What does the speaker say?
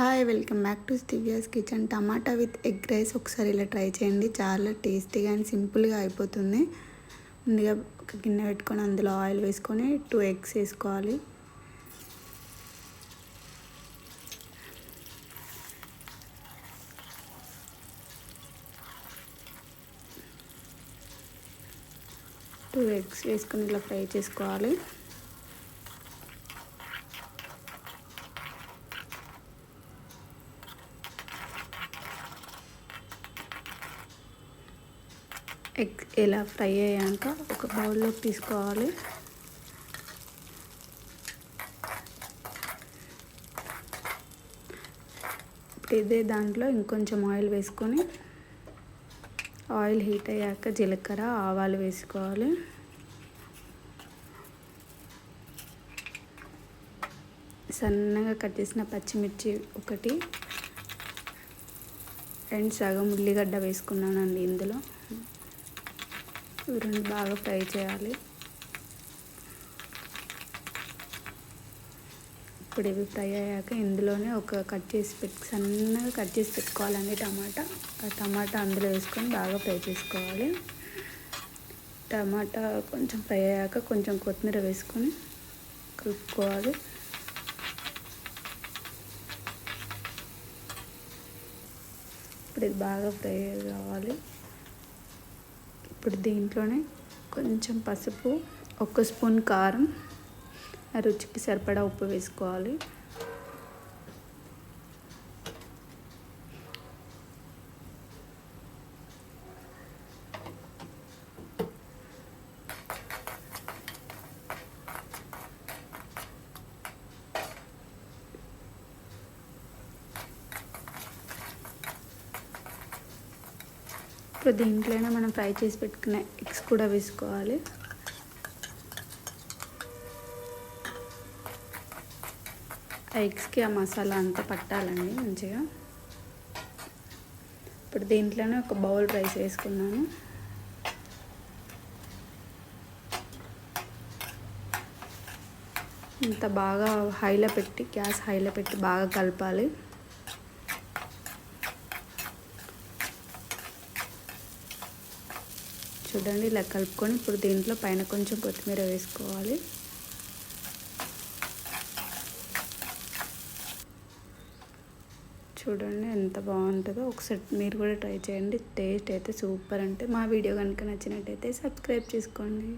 Hi, welcome back to Divya's kitchen. Tomato with egg rice ఒకసారి ఇలా try చేయండి. చాలా టేస్టీగా అండ్ సింపుల్గా అయిపోతుంది. ముందుగా ఒక గిన్నె పెట్టుకొని అందులో ఆయిల్ వేసుకొని 2 ఎగ్స్ వేసుకోవాలి. టూ ఎగ్స్ వేసుకొని ఇలా ఫ్రై చేసుకోవాలి. ఎగ్ ఇలా ఫ్రై అయ్యాక ఒక బౌల్లోకి తీసుకోవాలి. ఇదే దాంట్లో ఇంకొంచెం ఆయిల్ వేసుకొని ఆయిల్ హీట్ అయ్యాక జీలకర్ర ఆవాలు వేసుకోవాలి. సన్నగా కట్ చేసిన పచ్చిమిర్చి ఒకటి అండ్ సగం ఉల్లిగడ్డ వేసుకున్నానండి. ఇందులో ఇవి రెండు బాగా ఫ్రై చేయాలి. ఇప్పుడు ఇవి ఫ్రై అయ్యాక ఇందులోనే ఒక సన్నగా కట్ చేసి పెట్టుకోవాలండి టమాటా అందులో వేసుకొని బాగా ఫ్రై చేసుకోవాలి. టమాటా కొంచెం ఫ్రై అయ్యాక కొంచెం కొత్తిమీర వేసుకొని కలుపుకోవాలి. ఇప్పుడు ఇది బాగా ఫ్రై కావాలి. ఇప్పుడు దీంట్లోనే కొంచెం పసుపు, 1 స్పూన్ కారం, రుచికి సరిపడా ఉప్పు వేసుకోవాలి. ఇప్పుడు దీంట్లోనే మనం ఫ్రై చేసి పెట్టుకున్న ఎగ్స్ కూడా వేసుకోవాలి. ఆ ఎగ్స్కి ఆ మసాలా అంతా పట్టాలండి మంచిగా. ఇప్పుడు దీంట్లోనే ఒక బౌల్ రైస్ వేసుకున్నాను. ఇంత బాగా గ్యాస్ హైలో పెట్టి బాగా కలపాలి. చూడండి, ఇలా కలుపుకొని ఇప్పుడు దీంట్లో పైన కొంచెం కొత్తిమీర వేసుకోవాలి. చూడండి ఎంత బాగుంటుందో. ఒకసారి మీరు కూడా ట్రై చేయండి. టేస్ట్ అయితే సూపర్. అంటే మా వీడియో కనుక నచ్చినట్టయితే సబ్స్క్రైబ్ చేసుకోండి.